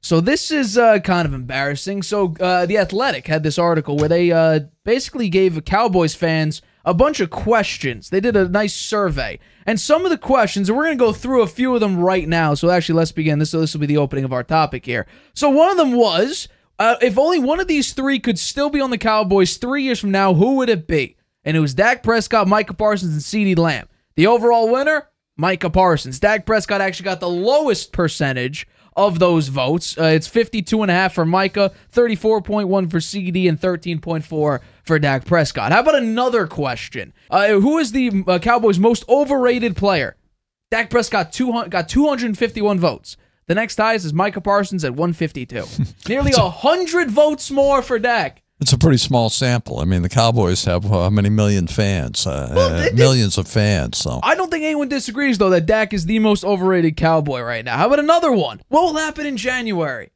So this is kind of embarrassing. So The Athletic had this article where they basically gave Cowboys fans a bunch of questions. They did a nice survey. And some of the questions, and we're going to go through a few of them right now. So actually, let's begin. This will be the opening of our topic here. So one of them was, if only one of these three could still be on the Cowboys 3 years from now, who would it be? And it was Dak Prescott, Micah Parsons, and CeeDee Lamb. The overall winner, Micah Parsons. Dak Prescott actually got the lowest percentage of those votes. It's 52.5 for Micah, 34.1 for CeeDee, and 13.4 for Dak Prescott. How about another question? Who is the Cowboys' most overrated player? Dak Prescott got 251 votes. The next highest is Micah Parsons at 152. Nearly 100 votes more for Dak. It's a pretty small sample. I mean, the Cowboys have how many million fans? Millions of fans. So I don't think anyone disagrees, though, that Dak is the most overrated Cowboy right now. How about another one? What will happen in January?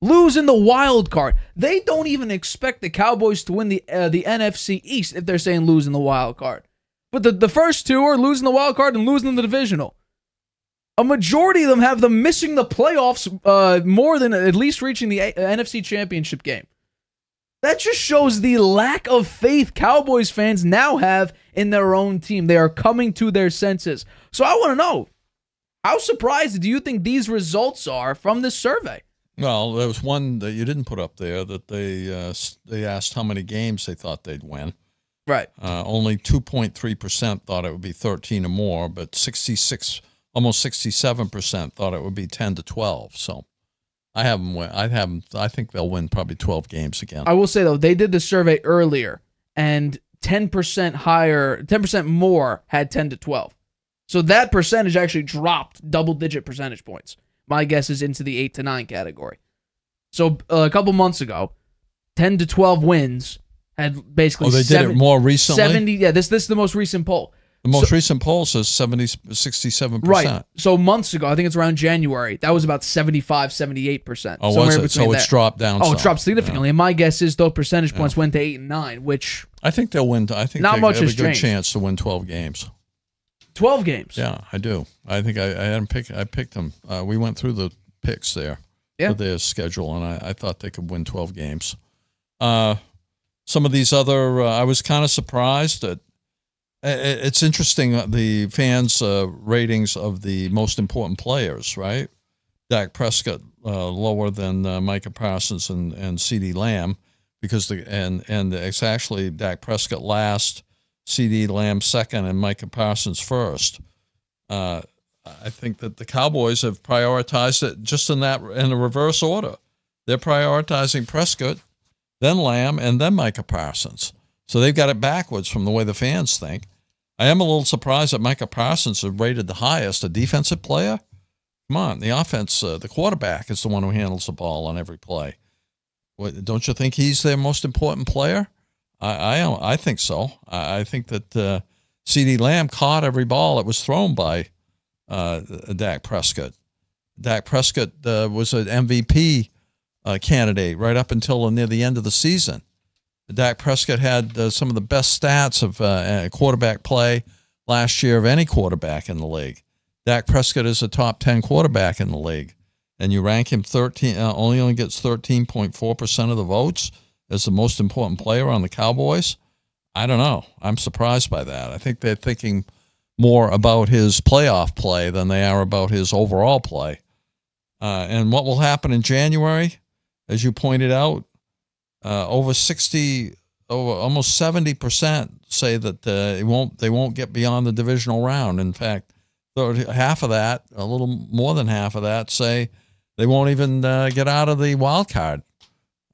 Lose in the wild card. They don't even expect the Cowboys to win the NFC East if they're saying lose in the wild card. But the first two are losing the wild card and losing the divisional. A majority of them have them missing the playoffs more than at least reaching the NFC Championship game. That just shows the lack of faith Cowboys fans now have in their own team. They are coming to their senses. So I want to know, how surprised do you think these results are from this survey? Well, there was one that you didn't put up there that they asked how many games they thought they'd win. Right. Only 2.3% thought it would be 13 or more, but almost 67% thought it would be 10 to 12. So I think they'll win probably 12 games again. I will say, though, they did the survey earlier, and 10% more had 10 to 12. So that percentage actually dropped double-digit percentage points. My guess is into the 8 to 9 category. So a couple months ago, 10 to 12 wins had basically did it more recently? 70. Yeah, this is the most recent poll. The most recent poll says 67%. Right. So months ago, I think it's around January, that was about 75, 78%. Oh, was it? So it's dropped down. Oh, it dropped significantly. Yeah. And my guess is those percentage points went to 8 and 9, which I think they'll win. I think not much have has a good changed. Chance to win 12 games. 12 games. Yeah, I do. I think I picked them. We went through the picks there for their schedule, and I thought they could win 12 games. Some of these other, I was kind of surprised that it's interesting, the fans' ratings of the most important players, right? Dak Prescott lower than Micah Parsons and CeeDee Lamb, because it's actually Dak Prescott last, CeeDee Lamb second, and Micah Parsons first. I think that the Cowboys have prioritized it just in the reverse order. They're prioritizing Prescott, then Lamb, and then Micah Parsons. So they've got it backwards from the way the fans think. I am a little surprised that Micah Parsons is rated the highest, a defensive player. Come on, the offense, the quarterback is the one who handles the ball on every play. Don't you think he's their most important player? I think so. I think that CeeDee Lamb caught every ball that was thrown by Dak Prescott. Dak Prescott was an MVP candidate right up until near the end of the season. Dak Prescott had some of the best stats of quarterback play last year of any quarterback in the league. Dak Prescott is a top 10 quarterback in the league, and you rank him 13. Only gets 13.4% of the votes as the most important player on the Cowboys. I don't know. I'm surprised by that. I think they're thinking more about his playoff play than they are about his overall play. And what will happen in January, as you pointed out, almost 70% say that they won't get beyond the divisional round. In fact, half of that, a little more than half of that, say they won't even get out of the wild card.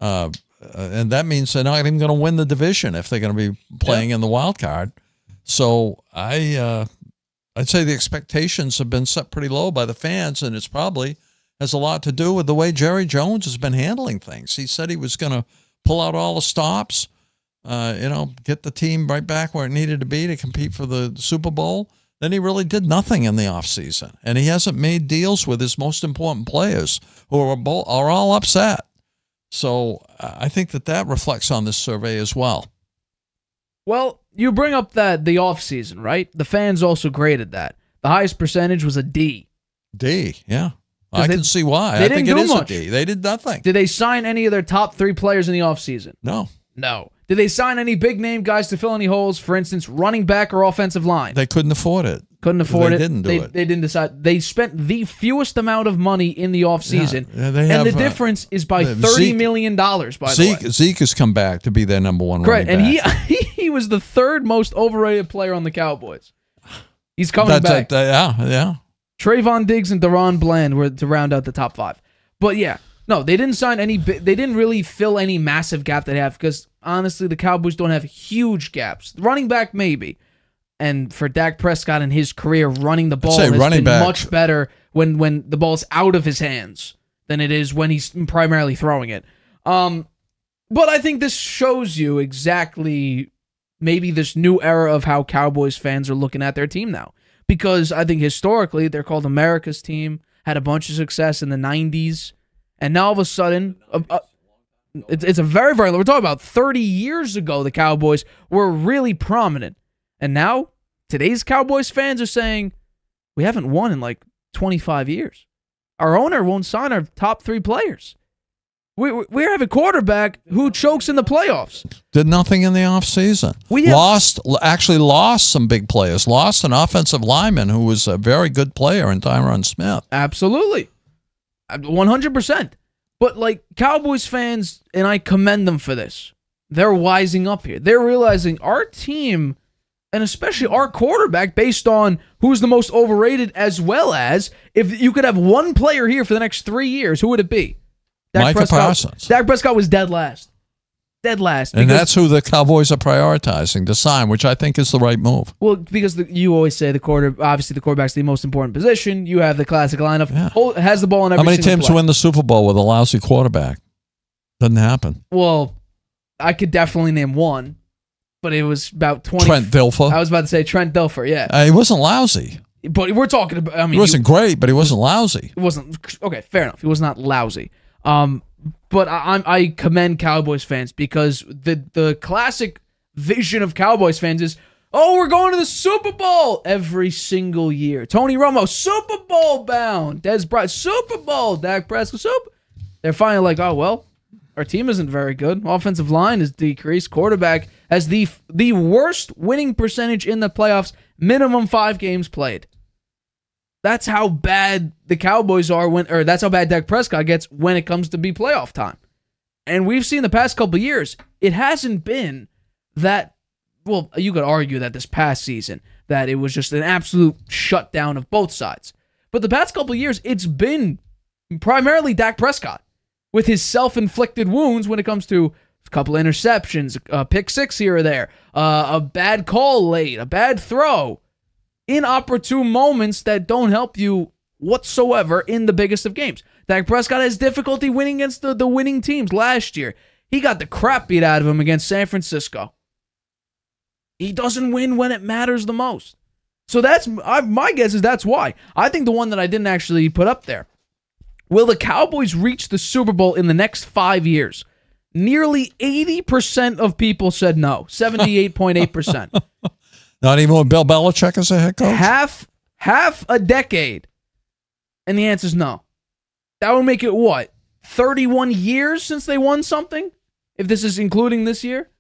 And that means they're not even going to win the division if they're going to be playing in the wild card. So I'd say the expectations have been set pretty low by the fans, and it's probably has a lot to do with the way Jerry Jones has been handling things. He said he was going to pull out all the stops, get the team right back where it needed to be to compete for the Super Bowl. Then he really did nothing in the offseason, and he hasn't made deals with his most important players, who are all upset. So I think that reflects on this survey as well. Well, you bring up the offseason, right? The fans also graded that. The highest percentage was a D. D, yeah. I can see why. They I didn't think it do is much. a D. They did nothing. Did they sign any of their top 3 players in the offseason? No. No. Did they sign any big-name guys to fill any holes, for instance, running back or offensive line? They couldn't afford it. Couldn't afford it. They didn't do it. They didn't decide. They spent the fewest amount of money in the offseason, and the difference is by $30 million, by the way. Zeke has come back to be their number one Correct, running back. and he was the 3rd most overrated player on the Cowboys. He's coming back. Yeah. Trayvon Diggs and Deron Bland were to round out the top 5. But yeah, no, they didn't sign any. They didn't really fill any massive gap they have because honestly, the Cowboys don't have huge gaps. Running back maybe, and for Dak Prescott in his career, running the ball has been much better when the ball's out of his hands than it is when he's primarily throwing it. But I think this shows you exactly maybe this new era of how Cowboys fans are looking at their team now. Because I think historically they're called America's team, had a bunch of success in the 90s, and now all of a sudden, it's a very, very, we're talking about 30 years ago, the Cowboys were really prominent. And now, today's Cowboys fans are saying, we haven't won in like 25 years. Our owner won't sign our top 3 players. We have a quarterback who chokes in the playoffs. Did nothing in the offseason. Actually lost some big players. Lost an offensive lineman who was a very good player in Tyron Smith. Absolutely. 100%. But like Cowboys fans, and I commend them for this, they're wising up here. They're realizing our team, and especially our quarterback, based on who's the most overrated, as well as if you could have one player here for the next 3 years, who would it be? Micah Parsons. Dak Prescott was dead last. Dead last. And that's who the Cowboys are prioritizing to sign, which I think is the right move. Well, because you always say obviously the quarterback's the most important position. You have the classic lineup. Yeah. Has the ball in every single play. How many teams win the Super Bowl with a lousy quarterback? Doesn't happen. Well, I could definitely name one, but it was about 20. Trent Dilfer. I was about to say Trent Dilfer, yeah. He wasn't lousy. But we're talking about, I mean. He wasn't great, but he wasn't lousy. It wasn't, okay, fair enough. He was not lousy. But I commend Cowboys fans because the classic vision of Cowboys fans is, oh, we're going to the Super Bowl every single year. Tony Romo, Super Bowl bound. Dez Bryant, Super Bowl. Dak Prescott, Super. They're finally like, oh, well, our team isn't very good. Offensive line is decreased. Quarterback has the worst winning percentage in the playoffs, minimum 5 games played. That's how bad the Cowboys are that's how bad Dak Prescott gets when it comes to be playoff time. And we've seen the past couple of years, it hasn't been that, well, you could argue that this past season, that it was just an absolute shutdown of both sides. But the past couple of years, it's been primarily Dak Prescott with his self-inflicted wounds when it comes to a couple of interceptions, a pick 6 here or there, a bad call late, a bad throw. Inopportune moments that don't help you whatsoever in the biggest of games. Dak Prescott has difficulty winning against the winning teams. Last year, he got the crap beat out of him against San Francisco. He doesn't win when it matters the most. So my guess is that's why. I think the one that I didn't actually put up there. Will the Cowboys reach the Super Bowl in the next 5 years? Nearly 80% of people said no. 78.8%. Not even with Bill Belichick as a head coach? Half a decade. And the answer is no. That would make it what? 31 years since they won something? If this is including this year?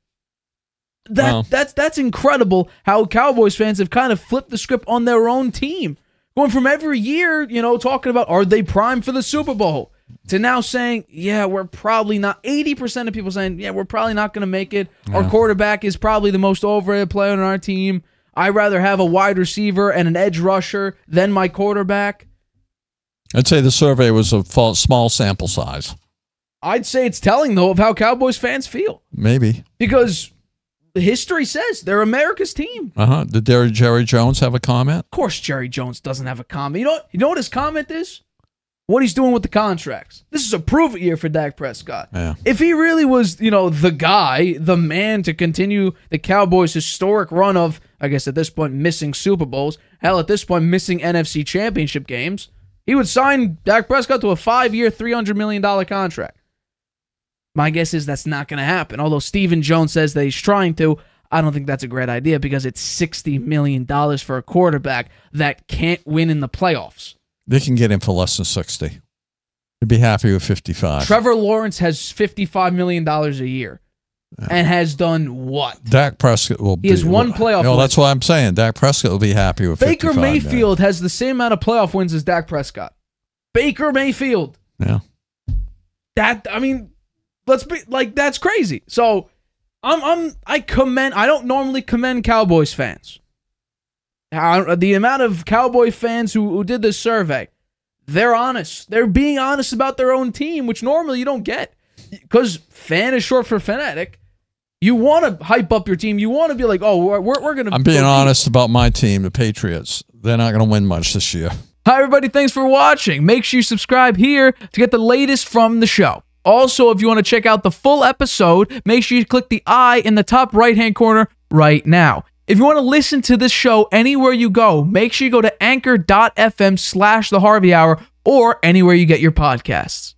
That's incredible how Cowboys fans have kind of flipped the script on their own team. Going from every year, talking about are they primed for the Super Bowl? To now saying, yeah, we're probably not. 80% of people saying, yeah, we're probably not going to make it. Yeah. Our quarterback is probably the most overrated player on our team. I'd rather have a wide receiver and an edge rusher than my quarterback. I'd say the survey was a small sample size. I'd say it's telling, though, of how Cowboys fans feel. Maybe. Because history says they're America's team. Did Jerry Jones have a comment? Of course Jerry Jones doesn't have a comment. You know what his comment is? What he's doing with the contracts. This is a prove-it year for Dak Prescott. Yeah. If he really was, the guy, the man to continue the Cowboys' historic run of, I guess at this point, missing Super Bowls, hell, at this point, missing NFC championship games, he would sign Dak Prescott to a 5-year, $300 million contract. My guess is that's not going to happen. Although Stephen Jones says that he's trying to, I don't think that's a great idea because it's $60 million for a quarterback that can't win in the playoffs. They can get him for less than 60. They'd be happy with 55. Trevor Lawrence has $55 million a year and has done what? Dak Prescott will be. He has one playoff win. That's why I'm saying Dak Prescott will be happy with Baker 55 Mayfield has the same amount of playoff wins as Dak Prescott. Baker Mayfield. Yeah. Let's be like, that's crazy. So I don't normally commend Cowboys fans. The amount of Cowboy fans who did this survey, they're honest. They're being honest about their own team, which normally you don't get. Because fan is short for fanatic. You want to hype up your team. You want to be like, oh, we're going to... I'm being honest about my team, the Patriots. They're not going to win much this year. Hi, everybody. Thanks for watching. Make sure you subscribe here to get the latest from the show. Also, if you want to check out the full episode, make sure you click the I in the top right-hand corner right now. If you want to listen to this show anywhere you go, make sure you go to anchor.fm/The Harvey Hour or anywhere you get your podcasts.